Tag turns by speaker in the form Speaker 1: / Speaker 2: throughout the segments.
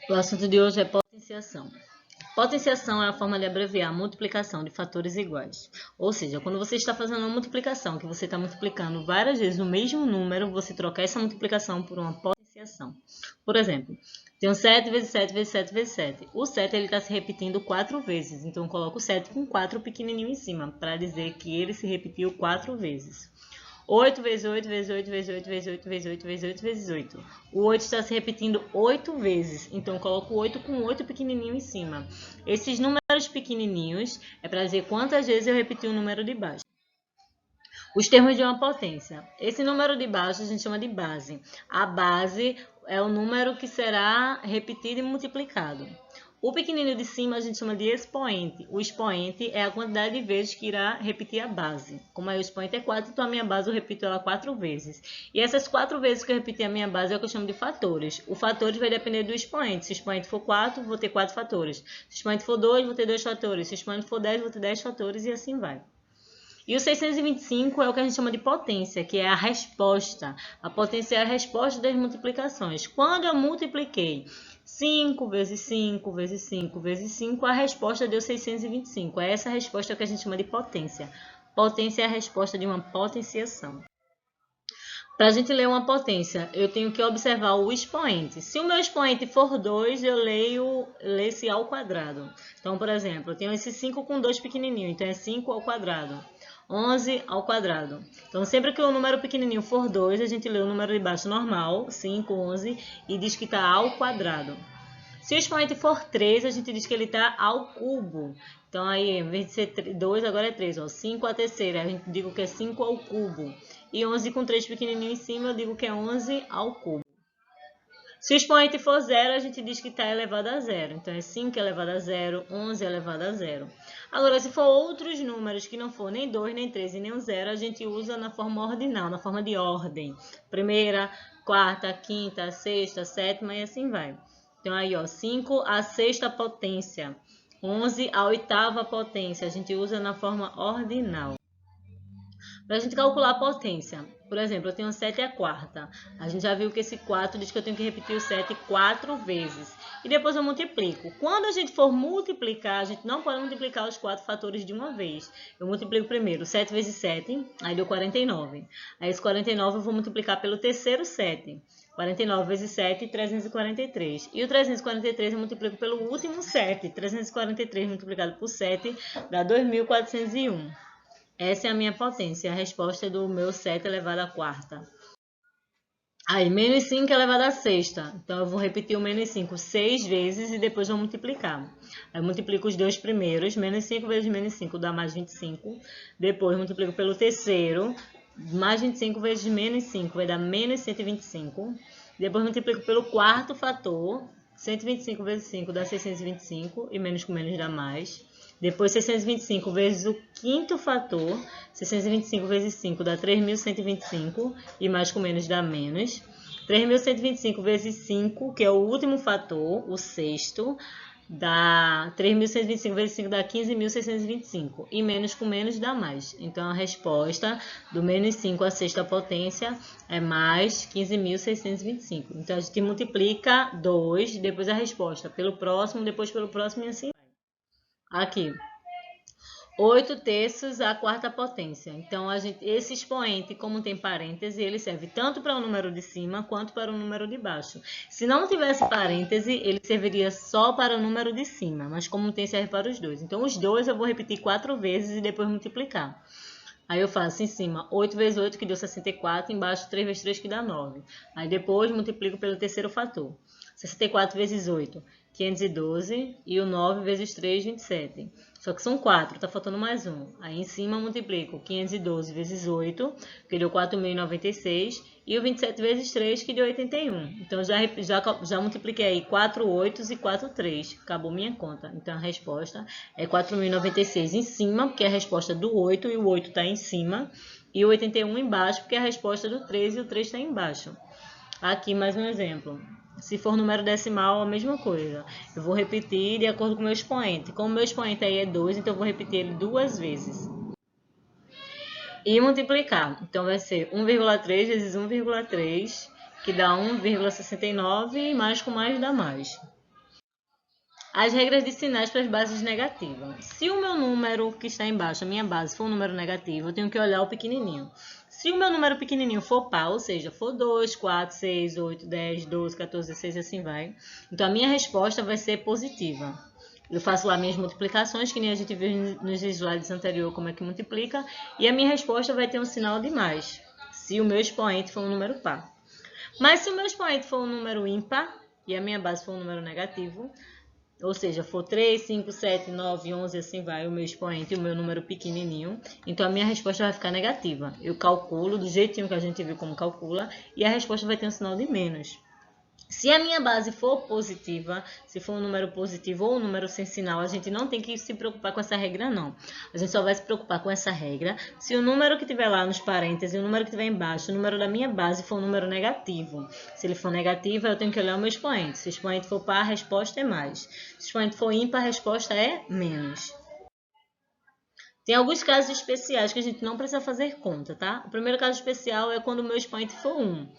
Speaker 1: O assunto de hoje é potenciação. Potenciação é a forma de abreviar a multiplicação de fatores iguais. Ou seja, quando você está fazendo uma multiplicação, que você está multiplicando várias vezes o mesmo número, você troca essa multiplicação por uma potenciação. Por exemplo, tenho 7 vezes 7 vezes 7 vezes 7. O 7 está se repetindo 4 vezes, então eu coloco o 7 com 4 pequenininho em cima, para dizer que ele se repetiu 4 vezes. 8 vezes 8 vezes 8 vezes 8 vezes 8 vezes 8 vezes 8 vezes 8. O 8 está se repetindo 8 vezes, então eu coloco o 8 com 8 pequenininho em cima. Esses números pequenininhos é para dizer quantas vezes eu repeti o número de baixo. Os termos de uma potência. Esse número de baixo a gente chama de base. A base é o número que será repetido e multiplicado. O pequenininho de cima a gente chama de expoente. O expoente é a quantidade de vezes que irá repetir a base. Como aí o expoente é 4, então a minha base eu repito ela 4 vezes. E essas 4 vezes que eu repeti a minha base é o que eu chamo de fatores. O fatores vai depender do expoente. Se o expoente for 4, vou ter 4 fatores. Se o expoente for 2, vou ter 2 fatores. Se o expoente for 10, vou ter 10 fatores e assim vai. E o 625 é o que a gente chama de potência, que é a resposta. A potência é a resposta das multiplicações. Quando eu multipliquei 5 vezes 5 vezes 5 vezes 5, a resposta deu 625. É essa resposta que a gente chama de potência. Potência é a resposta de uma potenciação. Para a gente ler uma potência, eu tenho que observar o expoente. Se o meu expoente for 2, eu leio esse ao quadrado. Então, por exemplo, eu tenho esse 5 com 2 pequenininho, então é 5 ao quadrado. 11 ao quadrado. Então, sempre que o número pequenininho for 2, a gente lê o número de baixo normal, 5, 11, e diz que está ao quadrado. Se o expoente for 3, a gente diz que ele está ao cubo. Então, aí, em vez de ser 2, agora é 3. Ó. 5 à terceira, a gente diz que é 5 ao cubo. E 11 com 3 pequenininho em cima, eu digo que é 11 ao cubo. Se o expoente for 0, a gente diz que está elevado a 0. Então, é 5 elevado a 0, 11 elevado a 0. Agora, se for outros números que não for nem 2, nem 3 e nem 0, a gente usa na forma ordinal, na forma de ordem. Primeira, quarta, quinta, sexta, sétima e assim vai. Então, aí, ó, 5 à sexta potência, 11 à oitava potência. A gente usa na forma ordinal. Para a gente calcular a potência, por exemplo, eu tenho 7 à quarta. A gente já viu que esse 4 diz que eu tenho que repetir o 7 4 vezes. E depois eu multiplico. Quando a gente for multiplicar, a gente não pode multiplicar os 4 fatores de uma vez. Eu multiplico primeiro 7 vezes 7, aí deu 49. Aí esse 49 eu vou multiplicar pelo terceiro 7. 49 vezes 7, 343. E o 343 eu multiplico pelo último 7. 343 multiplicado por 7 dá 2.401. Essa é a minha potência, a resposta é do meu 7 elevado à quarta. Aí, menos 5 elevado à sexta. Então, eu vou repetir o menos 5 6 vezes e depois vou multiplicar. Aí, eu multiplico os dois primeiros. Menos 5 vezes menos 5 dá mais 25. Depois, multiplico pelo terceiro. Mais 25 vezes menos 5 vai dar menos 125. Depois, multiplico pelo quarto fator. 125 vezes 5 dá 625. E menos com menos dá mais. Depois, 625 vezes o quinto fator, 625 vezes 5 dá 3.125, e mais com menos dá menos. 3.125 vezes 5, que é o último fator, o sexto, dá 3.125 vezes 5 dá 15.625, e menos com menos dá mais. Então, a resposta do menos 5 à sexta potência é mais 15.625. Então, a gente multiplica 2, depois a resposta pelo próximo, depois pelo próximo e assim vai. Aqui, 8 terços à quarta potência. Então, esse expoente, como tem parêntese, ele serve tanto para o número de cima quanto para o número de baixo. Se não tivesse parêntese, ele serviria só para o número de cima, mas como tem, serve para os dois. Então, os dois eu vou repetir 4 vezes e depois multiplicar. Aí eu faço em cima 8 vezes 8, que deu 64, embaixo 3 vezes 3, que dá 9. Aí depois multiplico pelo terceiro fator. 64 vezes 8, 512, e o 9 vezes 3, 27. Só que são 4, tá faltando mais um. Aí em cima multiplico 512 vezes 8, que deu 4.096, e o 27 vezes 3, que deu 81. Então já multipliquei aí 4 8 e 4 3. Acabou minha conta. Então a resposta é 4.096 em cima, porque é a resposta do 8, e o 8 está em cima. E o 81 embaixo, porque é a resposta do 3, e o 3 está embaixo. Aqui mais um exemplo. Se for número decimal, a mesma coisa. Eu vou repetir de acordo com o meu expoente. Como o meu expoente aí é 2, então eu vou repetir ele 2 vezes. E multiplicar. Então vai ser 1,3 vezes 1,3, que dá 1,69, e mais com mais dá mais. As regras de sinais para as bases negativas. Se o meu número que está embaixo, a minha base, for um número negativo, eu tenho que olhar o pequenininho. Se o meu número pequenininho for par, ou seja, for 2, 4, 6, 8, 10, 12, 14, 16 e assim vai, então a minha resposta vai ser positiva. Eu faço lá minhas multiplicações, que nem a gente viu nos slides anteriores como é que multiplica, e a minha resposta vai ter um sinal de mais, se o meu expoente for um número par. Mas se o meu expoente for um número ímpar, e a minha base for um número negativo, ou seja, for 3, 5, 7, 9, 11, assim vai, o meu expoente e o meu número pequenininho, então a minha resposta vai ficar negativa. Eu calculo do jeitinho que a gente viu como calcula, e a resposta vai ter um sinal de menos. Se a minha base for positiva, se for um número positivo ou um número sem sinal, a gente não tem que se preocupar com essa regra, não. A gente só vai se preocupar com essa regra se o número que tiver lá nos parênteses e o número que tiver embaixo, o número da minha base for um número negativo. Se ele for negativo, eu tenho que olhar o meu expoente. Se o expoente for par, a resposta é mais. Se o expoente for ímpar, a resposta é menos. Tem alguns casos especiais que a gente não precisa fazer conta, tá? O primeiro caso especial é quando o meu expoente for 1.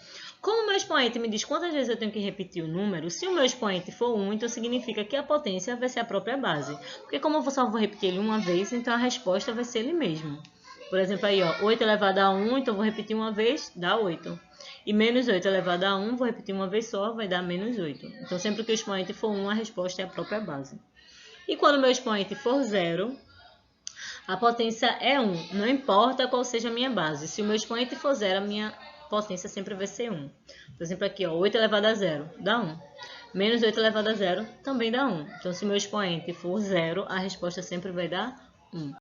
Speaker 1: Como o meu expoente me diz quantas vezes eu tenho que repetir o número, se o meu expoente for 1, então significa que a potência vai ser a própria base. Porque como eu só vou repetir ele uma vez, então a resposta vai ser ele mesmo. Por exemplo, aí, ó, 8 elevado a 1, então eu vou repetir uma vez, dá 8. E menos 8 elevado a 1, vou repetir uma vez só, vai dar menos 8. Então, sempre que o expoente for 1, a resposta é a própria base. E quando o meu expoente for 0... a potência é 1, não importa qual seja a minha base. Se o meu expoente for 0, a minha potência sempre vai ser 1. Por exemplo, aqui, ó, 8 elevado a 0 dá 1. Menos 8 elevado a 0 também dá 1. Então, se o meu expoente for 0, a resposta sempre vai dar 1.